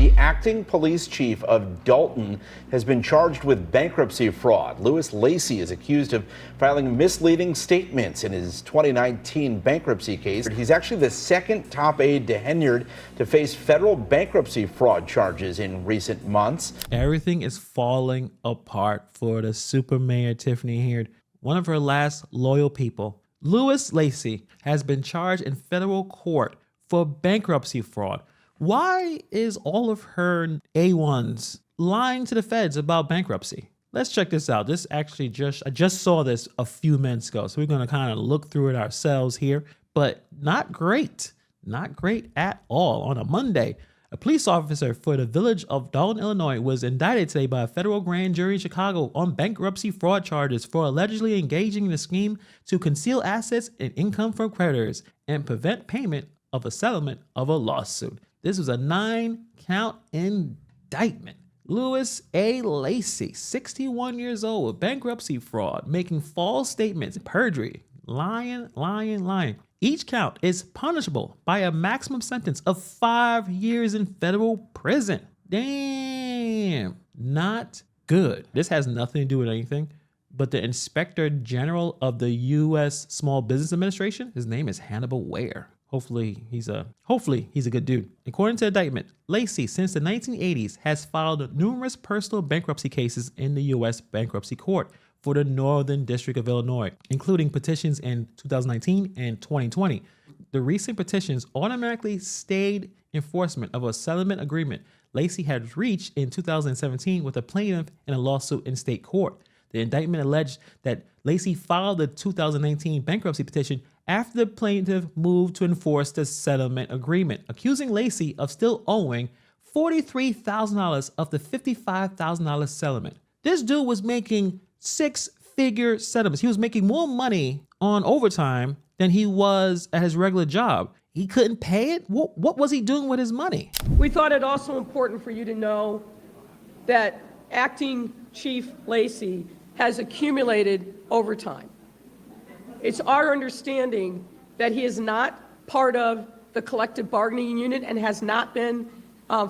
The acting police chief of Dalton has been charged with bankruptcy fraud. Louis Lacey is accused of filing misleading statements in his 2019 bankruptcy case. He's actually the second top aide to Henyard to face federal bankruptcy fraud charges in recent months. Everything is falling apart for the super mayor Tiffany Henyard, one of her last loyal people. Louis Lacey has been charged in federal court for bankruptcy fraud. Why is all of her A1s lying to the feds about bankruptcy? Let's check this out. This actually I just saw this a few minutes ago. So we're going to kind of look through it ourselves here, but not great. Not great at all. On a Monday, a police officer for the village of Dalton, Illinois was indicted today by a federal grand jury in Chicago on bankruptcy fraud charges for allegedly engaging in a scheme to conceal assets and income from creditors and prevent payment of a settlement of a lawsuit. This was a 9-count indictment. Louis A. Lacey, 61 years old, with bankruptcy fraud, making false statements, perjury, lying. Each count is punishable by a maximum sentence of 5 years in federal prison. Damn, not good. This has nothing to do with anything, but the Inspector General of the U.S. Small Business Administration, his name is Hannibal Ware. Hopefully he's a good dude. According to the indictment, Lacey, since the 1980s, has filed numerous personal bankruptcy cases in the U.S. Bankruptcy Court for the Northern District of Illinois, including petitions in 2019 and 2020. The recent petitions automatically stayed enforcement of a settlement agreement Lacey had reached in 2017 with a plaintiff in a lawsuit in state court. The indictment alleged that Lacey filed the 2019 bankruptcy petition after the plaintiff moved to enforce the settlement agreement, accusing Lacey of still owing $43,000 of the $55,000 settlement. This dude was making six-figure settlements. He was making more money on overtime than he was at his regular job. He couldn't pay it? What was he doing with his money? We thought it also important for you to know that Acting Chief Lacey has accumulated overtime. It's our understanding that he is not part of the collective bargaining unit and has not been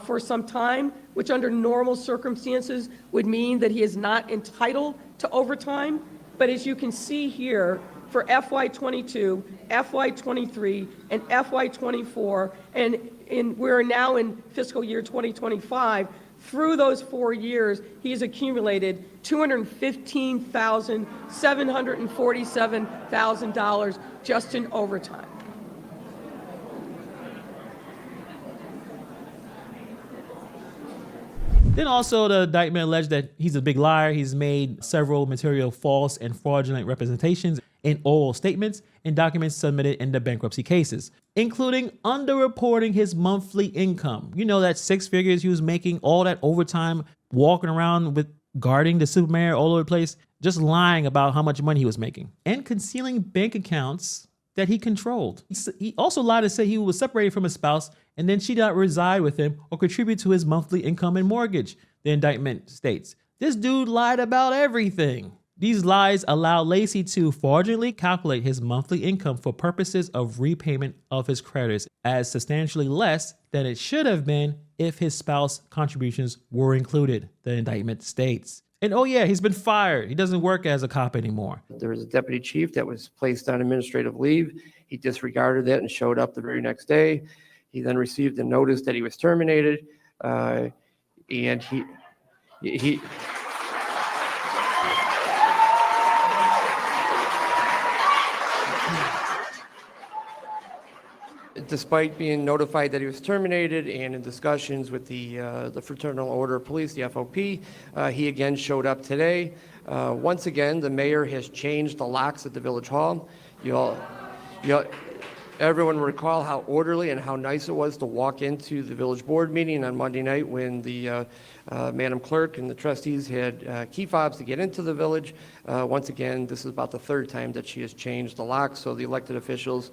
for some time, which under normal circumstances would mean that he is not entitled to overtime. But as you can see here, for FY22, FY23, and FY24, and we're now in fiscal year 2025, through those 4 years, he's accumulated $215,747,000 just in overtime. Then also the indictment alleged that he's a big liar. He's made several material false and fraudulent representations in oral statements and documents submitted in the bankruptcy cases, including underreporting his monthly income. You know, that 6 figures he was making, all that overtime, walking around with guarding the supermayor all over the place, just lying about how much money he was making, and concealing bank accounts that he controlled. He also lied to say he was separated from his spouse and then she did not reside with him or contribute to his monthly income and mortgage, the indictment states. This dude lied about everything. These lies allow Lacey to fraudulently calculate his monthly income for purposes of repayment of his creditors as substantially less than it should have been if his spouse contributions were included, the indictment states. And oh yeah, he's been fired. He doesn't work as a cop anymore. There was a deputy chief that was placed on administrative leave. He disregarded that and showed up the very next day. He then received a notice that he was terminated, and he despite being notified that he was terminated and in discussions with the Fraternal Order of Police, the FOP, he again showed up today. Once again, the mayor has changed the locks at the Village Hall. Everyone will recall how orderly and how nice it was to walk into the village board meeting on Monday night when the Madam Clerk and the trustees had key fobs to get into the village. Once again, this is about the third time that she has changed the locks, so the elected officials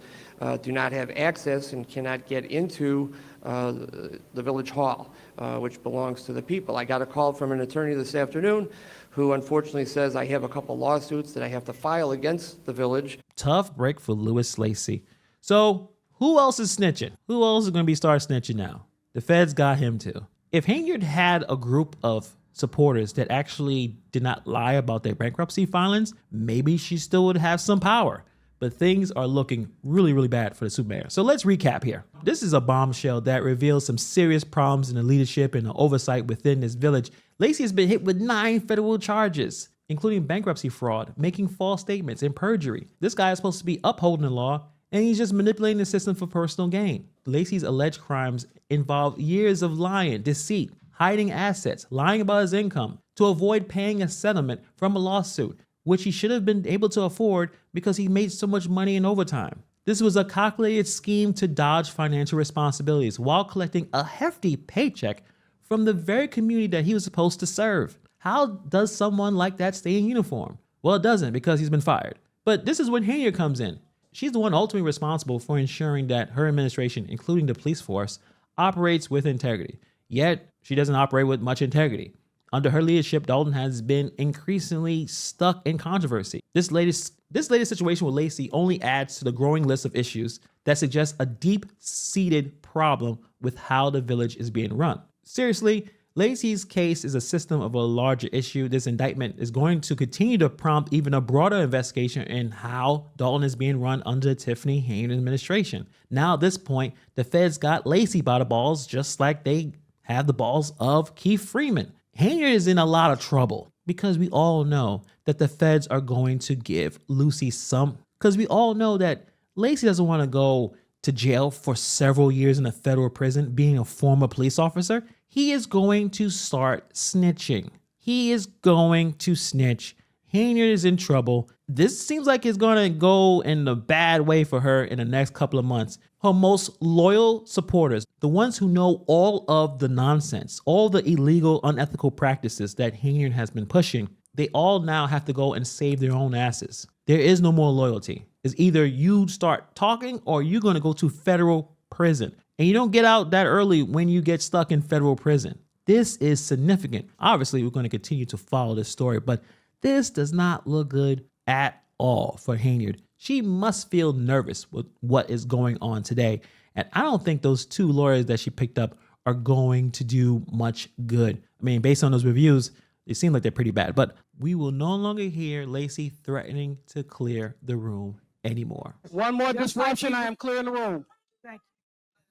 do not have access and cannot get into the Village Hall, which belongs to the people. I got a call from an attorney this afternoon who unfortunately says I have a couple lawsuits that I have to file against the village. Tough break for Louis Lacey. So who else is snitching? Who else is going to start snitching now? The feds got him too. If Henyard had a group of supporters that actually did not lie about their bankruptcy filings, maybe she still would have some power. But things are looking really, really bad for the super mayor. So let's recap here. This is a bombshell that reveals some serious problems in the leadership and the oversight within this village. Lacy has been hit with 9 federal charges, including bankruptcy fraud, making false statements, and perjury. This guy is supposed to be upholding the law, and he's just manipulating the system for personal gain. Lacy's alleged crimes involve years of lying, deceit, hiding assets, lying about his income to avoid paying a settlement from a lawsuit, which he should have been able to afford because he made so much money in overtime. This was a calculated scheme to dodge financial responsibilities while collecting a hefty paycheck from the very community that he was supposed to serve. How does someone like that stay in uniform? Well, it doesn't, because he's been fired. But this is when Henyard comes in. She's the one ultimately responsible for ensuring that her administration, including the police force, operates with integrity. Yet, she doesn't operate with much integrity. Under her leadership, Dalton has been increasingly stuck in controversy. This latest situation with Lacy only adds to the growing list of issues that suggest a deep-seated problem with how the village is being run. Seriously, Lacy's case is a symptom of a larger issue. This indictment is going to continue to prompt even a broader investigation in how Dalton is being run under Tiffany Henyard administration. Now at this point, the feds got Lacy by the balls just like they have the balls of Keith Freeman. Henyard is in a lot of trouble because we all know that the feds are going to give Lucy some, because we all know that Lacy doesn't want to go to jail for several years in a federal prison being a former police officer. He is going to start snitching. He is going to snitch. Henyard is in trouble. This seems like it's going to go in a bad way for her in the next couple of months. Her most loyal supporters, the ones who know all of the nonsense, all the illegal, unethical practices that Henyard has been pushing, they all now have to go and save their own asses. There is no more loyalty. It's either you start talking or you're going to go to federal prison. And you don't get out that early when you get stuck in federal prison. This is significant. Obviously, we're going to continue to follow this story, but this does not look good at all for Henyard. She must feel nervous with what is going on today. And I don't think those 2 lawyers that she picked up are going to do much good. I mean, based on those reviews, they seem like they're pretty bad. But we will no longer hear Lacy threatening to clear the room anymore. One more disruption, I am clearing the room. Thank you.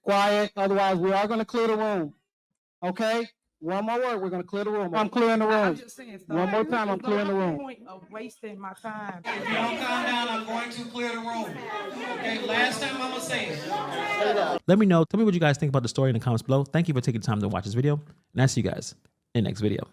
Quiet, otherwise we are going to clear the room. Okay? One more word, we're going to clear the room. I'm clearing the room. I'm just saying, One more time, I'm clearing the room. Point of wasting my time. If you don't calm down, I'm going to clear the room. Okay, last time I'm gonna say it. Let me know. Tell me what you guys think about the story in the comments below. Thank you for taking the time to watch this video, and I'll see you guys in the next video.